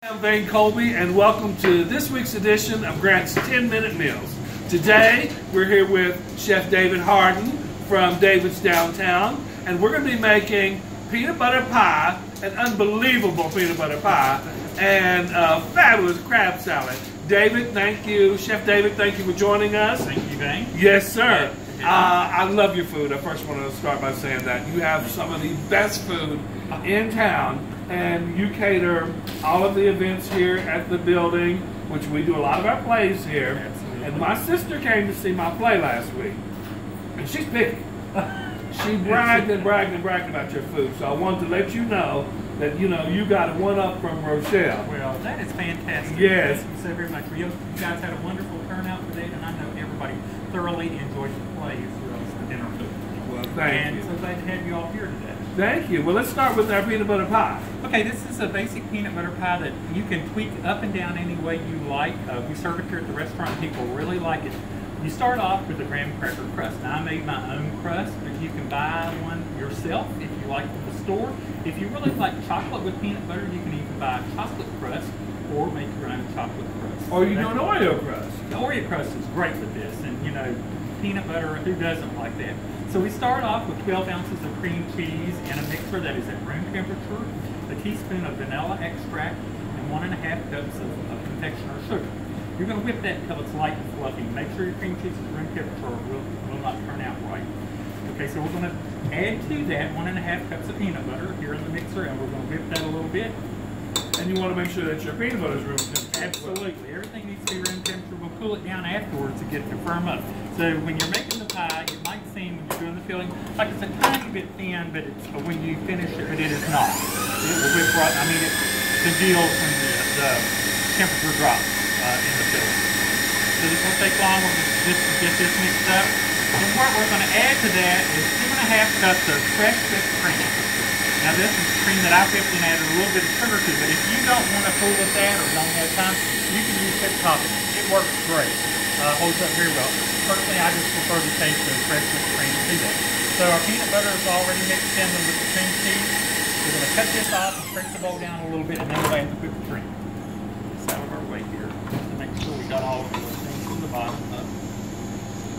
I'm Vane Colby, and welcome to this week's edition of Grant's 10-Minute Meals. Today, we're here with Chef David Harden from David's Downtown, and we're going to be making peanut butter pie, an unbelievable peanut butter pie, and a fabulous crab salad. David, thank you. Chef David, thank you for joining us. Thank you, Vane. Yes, sir. I love your food. I first want to start by saying that you have some of the best food in town. And you cater all of the events here at the building, which we do a lot of our plays here. Absolutely. And my sister came to see my play last week, and she's picky. She bragged and bragged and bragged about your food, so I wanted to let you know that you got a one-up from Rochelle. Well, that is fantastic. Yes. Thank you so very much. You guys had a wonderful turnout today, and I know everybody thoroughly enjoyed the play as well as the dinner food. Well, thank you. And so glad to have you all here today. Thank you. Well, let's start with our peanut butter pie. Okay, this is a basic peanut butter pie that you can tweak up and down any way you like. We serve it here at the restaurant. People really like it. You start off with a graham cracker crust. Now, I made my own crust, but you can buy one yourself if you like from the store. If you really like chocolate with peanut butter, you can even buy a chocolate crust or make your own chocolate crust. Or you do an Oreo crust. The Oreo crust is great with this, and peanut butter, who doesn't like that? So we start off with 12 ounces of cream cheese in a mixer that is at room temperature, a teaspoon of vanilla extract, and 1.5 cups of confectioner sugar. You're going to whip that until it's light and fluffy. Make sure your cream cheese is room temperature or it will not turn out right. Okay, so we're going to add to that 1.5 cups of peanut butter here in the mixer, and we're going to whip that a little bit. And you want to make sure that your peanut butter is room temperature. Absolutely. Everything needs to be room temperature. We'll cool it down afterwards to get it to firm up. So when you're making the pie, it might seem when you're doing the filling like it's a tiny bit thin, but when you finish it, it is not. It will whip right. I mean, it congeals when the temperature drops in the filling. So this won't take long. We'll just get this mixed up. And what we're going to add to that is 2.5 cups of fresh whipped cream. Now this is cream that I whipped and added a little bit of sugar to, but if you don't want to fool with that or don't have time, you can use whipped topping. It works great. Holds up very well. Personally, I just prefer the taste of fresh whipped cream to that. So our peanut butter is already mixed in with the cream cheese. We're going to cut this off and shrink the bowl down a little bit, and then we'll add the whipped cream. It's out of our way here to make sure we got all of the things from the bottom up.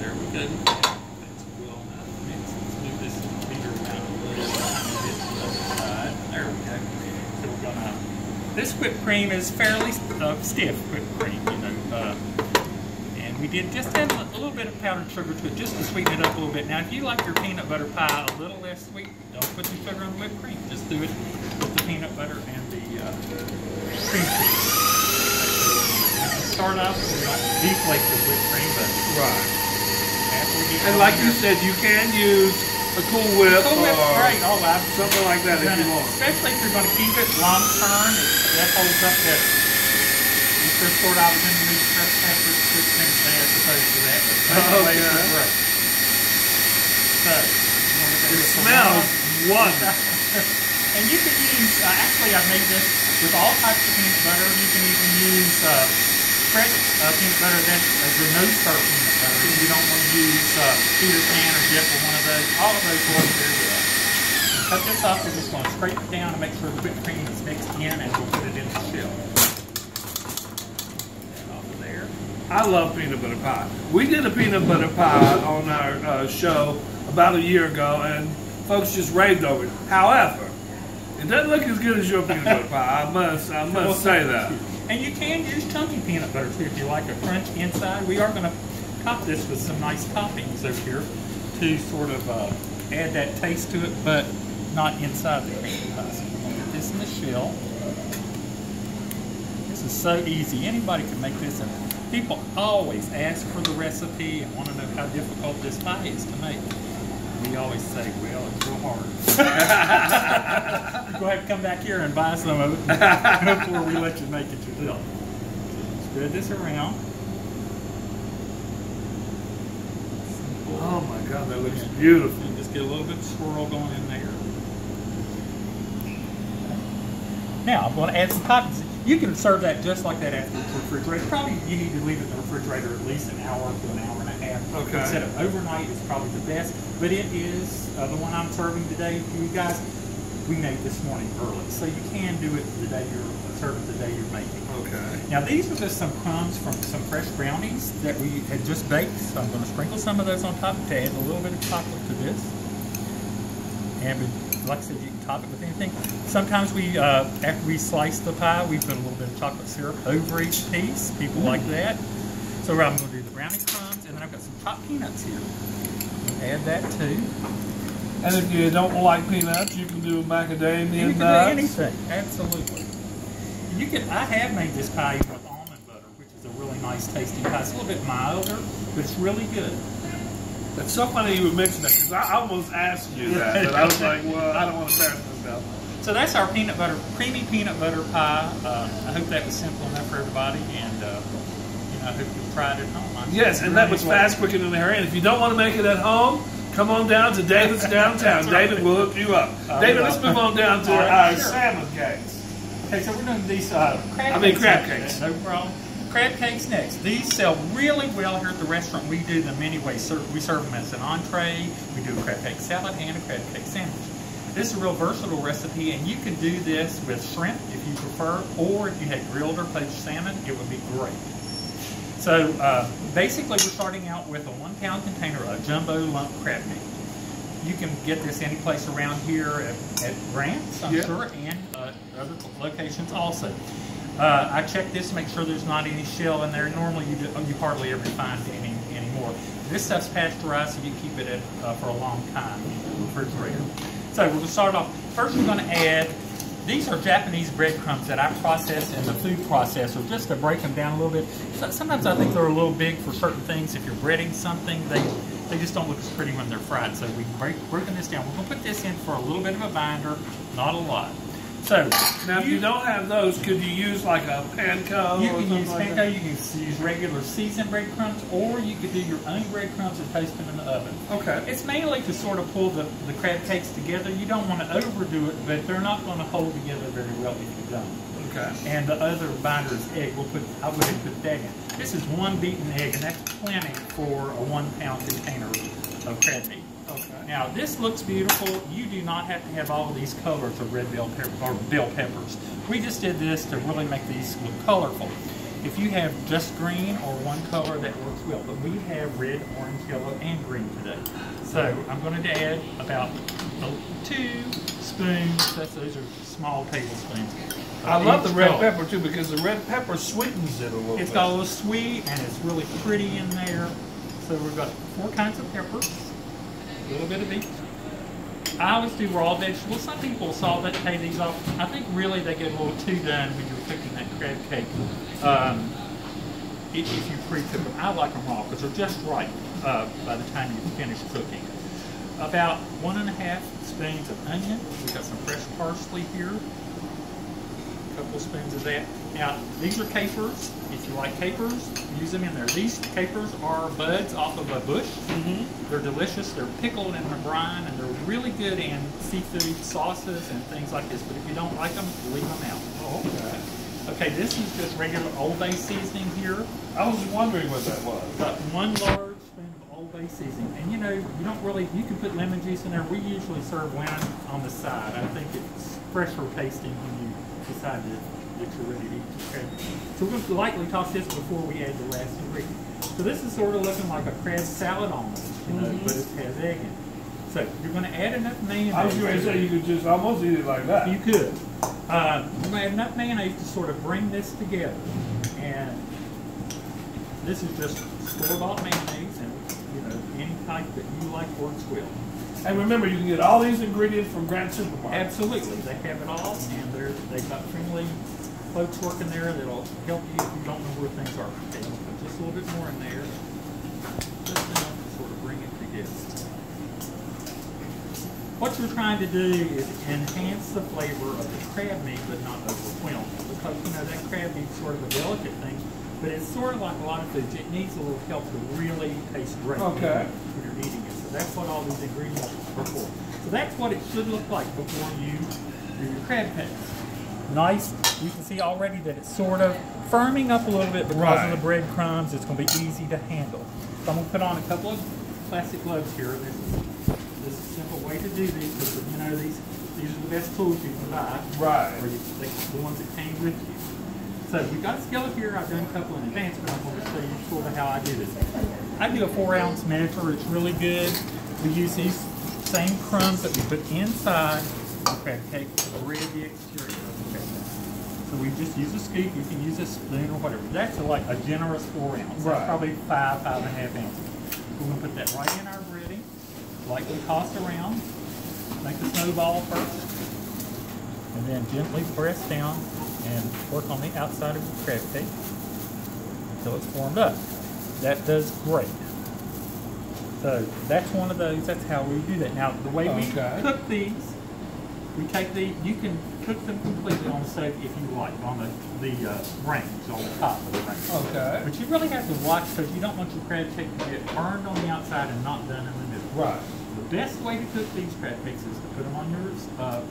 There we go. That's well mixed. Let's move this beater around a little bit to the other side. There we go. So we're gonna. This whipped cream is fairly stiff whipped cream, and we did just add a little bit of powdered sugar to it just to sweeten it up a little bit. Now, if you like your peanut butter pie a little less sweet, don't put some sugar on the whipped cream. Just do it with the peanut butter and the cream cheese. Start off, we don't deflate the whipped cream, but Right. after we get And like you said, you can use a Cool Whip Cool Whip's or great. Oh, wow. something like that if you want. Especially if you're going to keep it long term, that holds up better. You first thought I was going to use fresh peppers, quick things as opposed to that. But Okay. it's great. So, It smells wonderful. and you can use, actually I've made this with all types of peanut butter. You can even use fresh peanut butter that's the no-stir peanut butter. If you don't want to use Peter Pan or Jif or one of those, all of those work very well. Cut this off, we're just going to scrape it down and make sure the whipped cream is mixed in, and we'll put it in the shell. Off of there. I love peanut butter pie. We did a peanut butter pie on our show about a year ago, and folks just raved over it. However, it doesn't look as good as your peanut butter pie. I must say that. And you can use chunky peanut butter too if you like a crunch inside. We are going to top this with some nice toppings over here to sort of add that taste to it, but not inside the cream pie. So we're going to put this in the shell. This is so easy. Anybody can make this, and people always ask for the recipe and want to know how difficult this pie is to make. We always say, well, it's real hard. You're going to have to come back here and buy some of it before we let you make it yourself. So spread this around. Oh my God, that looks beautiful. And just get a little bit of swirl going in there. Now, I'm going to add some toppings. You can serve that just like that after the refrigerator. Probably you need to leave it in the refrigerator at least an hour to an hour and a half. Okay. Set it overnight is probably the best. But it is the one I'm serving today for you guys. We made this morning early, so you can do it the day you're serve it the day you're making. Okay. Now these are just some crumbs from some fresh brownies that we had just baked, so I'm going to sprinkle some of those on top to add a little bit of chocolate to this. And like I said, you can top it with anything. Sometimes we, after we slice the pie, we put a little bit of chocolate syrup over each piece. People like that. So I'm going to do the brownie crumbs, and then I've got some chopped peanuts here. Add that too. And if you don't like peanuts, you can do macadamia nuts. You can do anything, absolutely. You can. I have made this pie even with almond butter, which is a really nice tasting pie. It's a little bit milder, but it's really good. It's so funny you would mention that, because I almost asked you that, but I was like, well, I don't want to embarrass myself. So that's our creamy peanut butter pie. I hope that was simple enough for everybody, and I hope you tried it at home. Yes, and that was fast, quick, and in a hurry. And if you don't want to make it at home, come on down to David's Downtown. David will hook you up. David, let's move on down to our salmon cakes. Okay, so we're doing these crab cakes. No problem. Crab cakes next. These sell really well here at the restaurant. We do them many ways. We serve them as an entree. We do a crab cake salad and a crab cake sandwich. This is a real versatile recipe, and you can do this with shrimp if you prefer, or if you had grilled or poached salmon, it would be great. So basically, we're starting out with a 1 pound container of jumbo lump crab meat. You can get this any place around here at Grant's, I'm sure, and other locations also. I check this to make sure there's not any shell in there. Normally, you hardly ever find any anymore. This stuff's pasteurized, so you keep it for a long time in the refrigerator. So we're going to start off. First, we're going to add. These are Japanese breadcrumbs that I process in the food processor just to break them down a little bit. So sometimes I think they're a little big for certain things. If you're breading something, they just don't look as pretty when they're fried. So we're breaking this down. We're going to put this in for a little bit of a binder, not a lot. So now, if you don't have those, could you use like a panko? You can use panko. You can use regular seasoned breadcrumbs, or you could do your own breadcrumbs and toast them in the oven. Okay. It's mainly to sort of pull the crab cakes together. You don't want to overdo it, but they're not going to hold together very well if you don't. Okay. And the other binder is egg. I would have put that in. This is 1 beaten egg, and that's plenty for a 1 pound container of crab meat. Okay. Now this looks beautiful. You do not have to have all of these colors of red bell peppers. We just did this to really make these look colorful. If you have just green or one color, that works well. But we have red, orange, yellow, and green today. So I'm going to add about 2 spoons. Those are small tablespoons. I love the red pepper too, because the red pepper sweetens it a little bit. It's got a little sweet, and it's really pretty in there. So we've got 4 kinds of peppers. A little bit of each. I always do raw vegetables. Some people saute these off. I think really they get a little too done when you're cooking that crab cake. If you pre-cook them, I like them raw because they're just right by the time you finish cooking. About 1½ spoons of onion. We've got some fresh parsley here. A couple spoons of that. Now, these are capers. If you like capers, use them in there. These capers are buds off of a bush. They're delicious. They're pickled in a brine, and they're really good in seafood sauces and things like this. But if you don't like them, leave them out. Oh, okay. Okay, this is just regular Old Bay seasoning here. I was wondering what that was. Got 1 large spoon of Old Bay seasoning. And you can put lemon juice in there. We usually serve lemon on the side. I think it's fresher tasting when you decide that you're ready to eat the crab. So we're going to lightly toss this before we add the last ingredient. So this is sort of looking like a crab salad almost, but it has egg in it. So you're going to add enough mayonnaise. I was going to say you could just almost eat it like that. You could. You're going to add enough mayonnaise to sort of bring this together. And this is just store-bought mayonnaise, and any type that you like works well. And remember, you can get all these ingredients from Grant Supermarket. Absolutely. They have it all, and they've got friendly folks working there that'll help you if you don't know where things are. Okay, I'll put just a little bit more in there. Just enough to sort of bring it together. What you're trying to do is enhance the flavor of the crab meat, but not overwhelm it. Because, that crab meat's sort of a delicate thing, but it's sort of like a lot of foods. It needs a little help to really taste great when you're eating it. So that's what all these ingredients are for. So that's what it should look like before you do your crab cakes. Nice. You can see already that it's sort of firming up a little bit because of the breadcrumbs. It's going to be easy to handle. So I'm going to put on a couple of plastic gloves here. This is a simple way to do these because these are the best tools you can buy. Right. Or the ones that came with you. So we've got a skillet here. I've done a couple in advance, but I'm going to show you sort of how I do this. I do a 4-ounce measure. It's really good. We use these same crumbs that we put inside the crab cake to rid the exterior of the crab cake. So we just use a scoop. You can use a spoon or whatever. That's like a generous 4 ounce. Right. That's probably 5.5 ounces. We're going to put that right in our breading, lightly toss around, make a snowball first, and then gently press down and work on the outside of the crab cake until it's formed up. That does great. So that's one of those, that's how we do that. Now the way we cook these, we take you can cook them completely on the stove if you like, on the range, on the top of the range. Okay. But you really have to watch because you don't want your crab cake to get burned on the outside and not done in the middle. Right. The best way to cook these crab cakes is to put them on your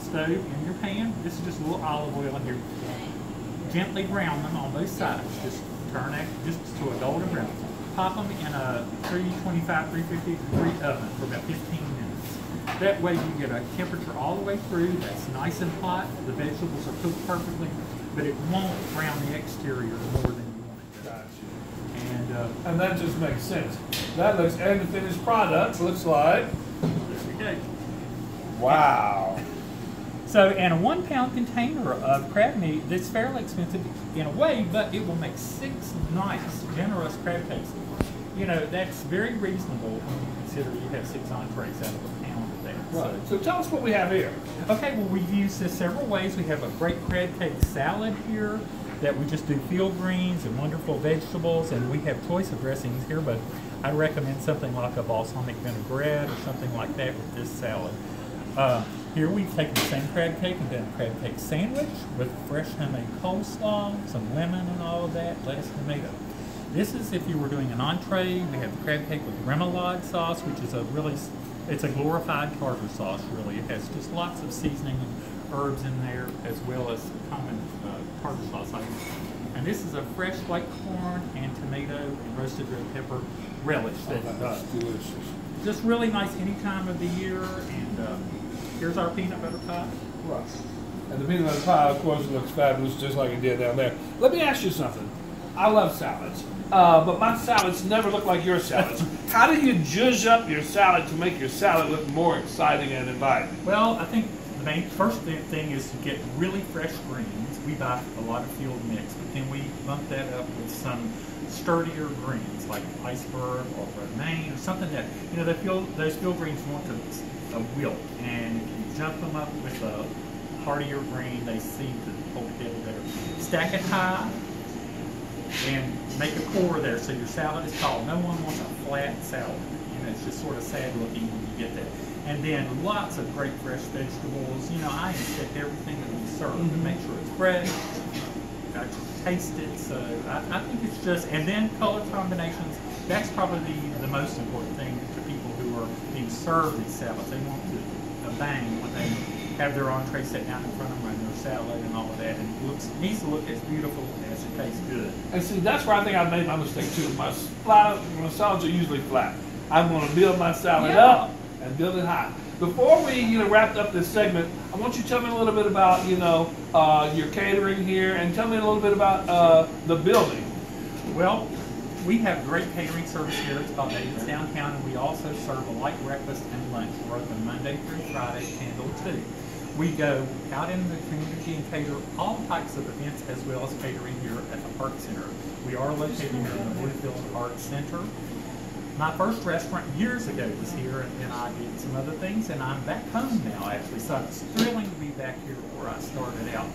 stove in your pan. This is just a little olive oil in here. Gently brown them on both sides. Just turn it just to a golden brown. Pop them in a 325, 350 degree oven for about 15 minutes. That way you get a temperature all the way through that's nice and hot. The vegetables are cooked perfectly, but it won't brown the exterior more than you want it to. Gotcha. And that just makes sense. That looks, and the finished product looks like. There we go. Wow. So, and a 1 pound container of crab meat that's fairly expensive in a way, but it will make 6 nice, generous crab cakes. You know, that's very reasonable when you consider you have 6 entrees out of a pound of that. Right. So tell us what we have here. Okay, well we've used this several ways. We have a great crab cake salad here that we just do field greens and wonderful vegetables, and we have choice of dressings here, but I recommend something like a balsamic vinaigrette or something like that with this salad. Here we've taken the same crab cake and done a crab cake sandwich with fresh homemade coleslaw, some lemon and all of that, lettuce and tomato. This is if you were doing an entree. We have the crab cake with remoulade sauce, which is it's a glorified tartar sauce really. It has just lots of seasoning and herbs in there as well as common tartar sauce items. And this is a fresh white corn and tomato and roasted red pepper relish. That's delicious. Just really nice any time of the year. And here's our peanut butter pie. Right. And the peanut butter pie, of course, looks fabulous, just like it did down there. Let me ask you something. I love salads, but my salads never look like your salads. How do you zhuzh up your salad to make your salad look more exciting and inviting? Well, I think the first thing is to get really fresh greens. We buy a lot of field mix, but then we bump that up with some sturdier greens like iceberg or romaine or something that, you know, those field greens want a wilt, and if you jump them up with a heartier green, they seem to hold together better. Stack it high and make a core there so your salad is tall. No one wants a flat salad. You know, it's just sort of sad looking when you get that. And then lots of great fresh vegetables. You know, I inspect everything that we serve to make sure it's fresh. I taste it, so I think it's just, and then color combinations. That's probably the most important thing to people who are being served these salads. They want to bang when they have their entree set down in front of them and their salad and all of that. And it needs to look as beautiful as it tastes good. And see, that's where I think I've made my mistake too. My salads are usually flat. I'm going to build my salad up and build it high. Before we wrap up this segment, I want you to tell me a little bit about your catering here, and tell me a little bit about the building. Well, we have great catering service here. It's called David's Downtown, and we also serve a light breakfast and lunch. We're open Monday through Friday, 10 till 2. We go out in the community and cater all types of events as well as catering here at the Park Center. We are located here in the Bluefield Arts Center. My first restaurant years ago was here, and then I did some other things, and I'm back home now actually, so it's thrilling to be back here where I started out.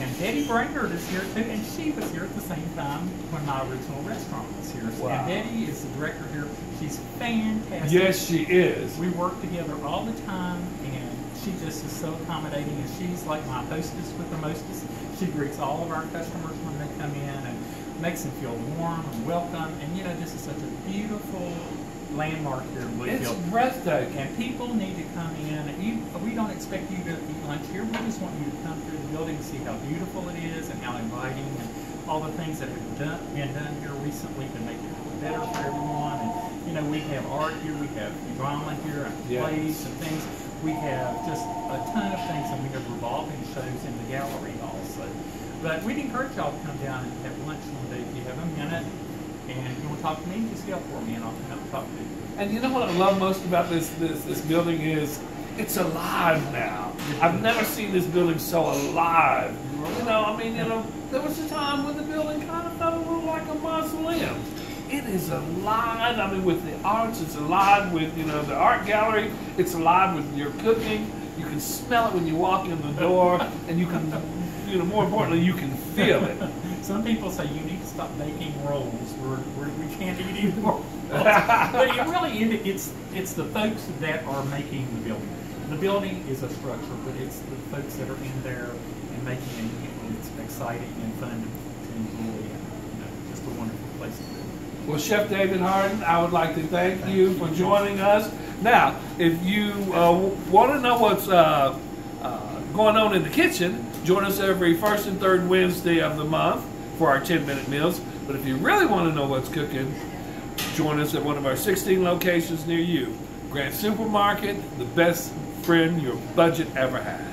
And Betty Brainerd is here too, and she was here at the same time when my original restaurant was here. Wow. And Betty is the director here. She's fantastic. Yes, she is. We work together all the time, and she just is so accommodating, and she's like my hostess with the mostest. She greets all of our customers when they come in and makes them feel warm and welcome. And this is such a beautiful landmark here in Bluefield. It's breathtaking. And people need to come in. We don't expect you to eat lunch here. We just want you to come through the building and see how beautiful it is and how inviting and all the things that have been done here recently to make it better for everyone. And we have art here, we have drama here, and plays and things. We have just a ton of things, and we have revolving shows in the gallery also. But we'd encourage y'all to come down and have lunch one day if you have a minute. And if you want to talk to me, just yell for me and I'll come out and talk to you. And you know what I love most about this building is it's alive now. I've never seen this building so alive. You know, I mean, you know, there was a time when the building kind of felt a little like a mausoleum. It is alive. I mean, with the arts, it's alive with, you know, the art gallery. It's alive with your cooking. You can smell it when you walk in the door, and you can, you know, more importantly, you can feel it. Some people say you need to stop baking rolls. We can't eat anymore. But it really is. It's the folks that are making the building. The building is a structure, but it's the folks that are in there and making it. It's exciting and fun to enjoy. You know, just a wonderful place to live. Well, Chef David Harden, I would like to thank you for joining us. Now, if you want to know what's going on in the kitchen, join us every first and third Wednesday of the month for our 10-minute meals. But if you really want to know what's cooking, join us at one of our 16 locations near you. Grant Supermarket, the best friend your budget ever had.